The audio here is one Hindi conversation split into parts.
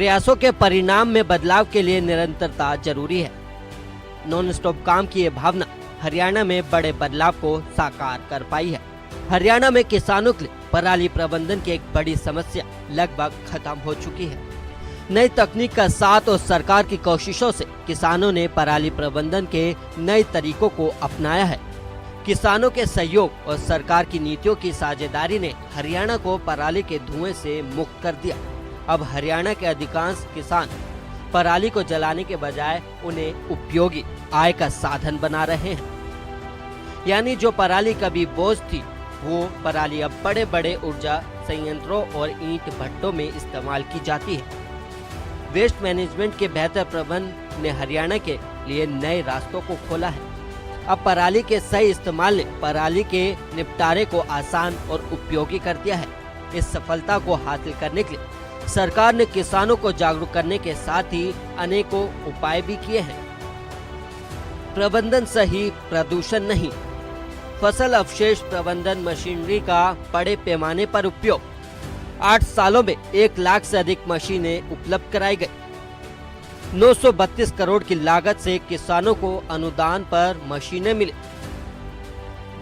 प्रयासों के परिणाम में बदलाव के लिए निरंतरता जरूरी है। नॉन स्टॉप काम की ये भावना हरियाणा में बड़े बदलाव को साकार कर पाई है। हरियाणा में किसानों के लिए पराली प्रबंधन की एक बड़ी समस्या लगभग खत्म हो चुकी है। नई तकनीक का साथ और सरकार की कोशिशों से किसानों ने पराली प्रबंधन के नए तरीकों को अपनाया है। किसानों के सहयोग और सरकार की नीतियों की साझेदारी ने हरियाणा को पराली के धुएं से मुक्त कर दिया। अब हरियाणा के अधिकांश किसान पराली को जलाने के बजाय उन्हें उपयोगी आय का साधन बना रहे हैं। यानी जो पराली कभी बोझ थी, वो पराली अब बड़े बड़े ऊर्जा संयंत्रों और ईंट भट्टों में इस्तेमाल की जाती है। वेस्ट मैनेजमेंट के बेहतर प्रबंधन ने हरियाणा के लिए नए रास्तों को खोला है। अब पराली के सही इस्तेमाल ने पराली के निपटारे को आसान और उपयोगी कर दिया है। इस सफलता को हासिल करने के लिए सरकार ने किसानों को जागरूक करने के साथ ही अनेकों उपाय भी किए हैं। प्रबंधन सही, प्रदूषण नहीं। फसल अवशेष प्रबंधन मशीनरी का बड़े पैमाने पर उपयोग। 8 सालों में 1 लाख से अधिक मशीनें उपलब्ध कराई गई। 932 करोड़ की लागत से किसानों को अनुदान पर मशीनें मिली।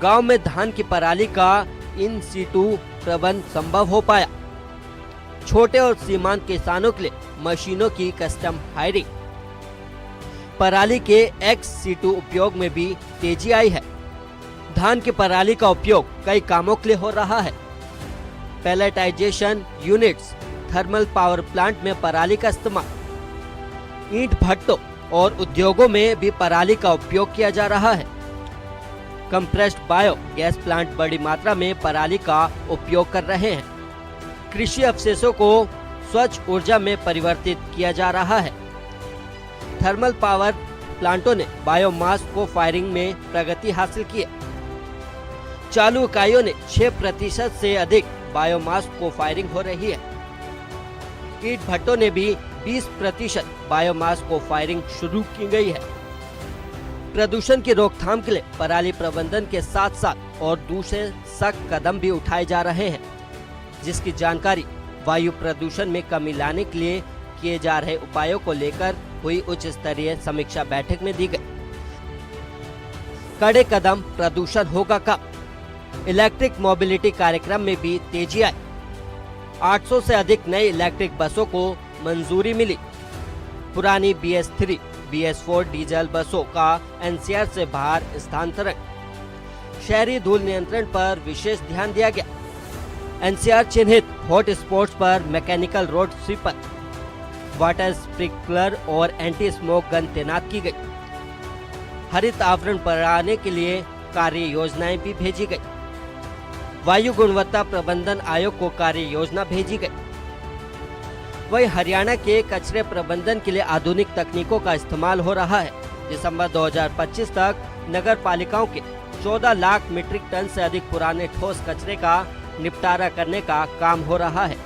गांव में धान की पराली का इन सीटू प्रबंध संभव हो पाया। छोटे और सीमांत किसानों के लिए मशीनों की कस्टम हायरिंग। पराली के एक्स सीटू उपयोग में भी तेजी आई है। धान की पराली का उपयोग कई कामों के लिए हो रहा है। Pelletization units, thermal power plant में पराली का इस्तेमाल, ईंट भट्टों और उद्योगों में भी पराली का उपयोग किया जा रहा है। कंप्रेस्ड बायो गैस प्लांट बड़ी मात्रा में पराली का उपयोग कर रहे हैं। कृषि अवशेषों को स्वच्छ ऊर्जा में परिवर्तित किया जा रहा है। थर्मल पावर प्लांटों ने बायोमास को फायरिंग में प्रगति हासिल की है। चालू इकाइयों ने 6% से अधिक बायोमास को फायरिंग हो रही है। ईंट भट्टों ने भी 20% बायोमास को फायरिंग शुरू की गई है। प्रदूषण की रोकथाम के लिए पराली प्रबंधन के साथ साथ और दूसरे सख्त कदम भी उठाए जा रहे हैं, जिसकी जानकारी वायु प्रदूषण में कमी लाने के लिए किए जा रहे उपायों को लेकर हुई उच्च स्तरीय समीक्षा बैठक में दी गई। कड़े कदम, प्रदूषण होगा कम। इलेक्ट्रिक मोबिलिटी कार्यक्रम में भी तेजी आई। 800 से अधिक नई इलेक्ट्रिक बसों को मंजूरी मिली। पुरानी BS3, BS4 डीजल बसों का NCR से बाहर स्थानांतरण। शहरी धूल नियंत्रण पर विशेष ध्यान दिया गया। NCR चिन्हित हॉट स्पॉट्स पर mechanical road sweeper, water sprinkler और एंटी स्मोक गन तैनात की गई। हरित आवरण बढ़ाने के लिए कार्य योजनाएं भी भेजी गई। वायु गुणवत्ता प्रबंधन आयोग को कार्य योजना भेजी गई। वही हरियाणा के कचरे प्रबंधन के लिए आधुनिक तकनीकों का इस्तेमाल हो रहा है। दिसंबर 2025 तक नगर पालिकाओं के 14 लाख मीट्रिक टन से अधिक पुराने ठोस कचरे का निपटारा करने का काम हो रहा है।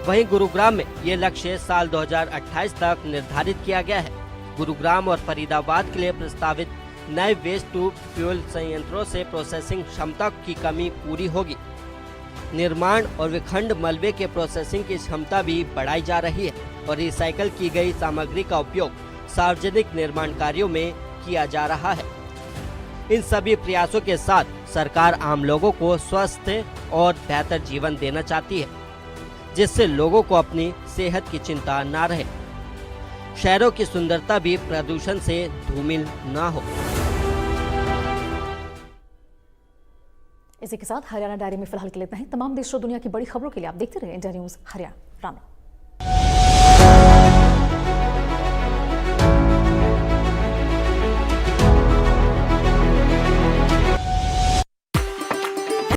वहीं गुरुग्राम में ये लक्ष्य साल 2028 तक निर्धारित किया गया है। गुरुग्राम और फरीदाबाद के लिए प्रस्तावित नए वेस्ट टू फ्यूल संयंत्रों से प्रोसेसिंग क्षमता की कमी पूरी होगी। निर्माण और विखंड मलबे के प्रोसेसिंग की क्षमता भी बढ़ाई जा रही है और रिसाइकल की गई सामग्री का उपयोग सार्वजनिक निर्माण कार्यों में किया जा रहा है। इन सभी प्रयासों के साथ सरकार आम लोगों को स्वस्थ और बेहतर जीवन देना चाहती है, जिससे लोगों को अपनी सेहत की चिंता न रहे, शहरों की सुंदरता भी प्रदूषण से धूमिल न हो। इसी के साथ हरियाणा डायरी में फिलहाल के लिए इतना ही। तमाम देश और दुनिया की बड़ी खबरों के लिए आप देखते रहिए इंडिया न्यूज हरियाणा। राम राम।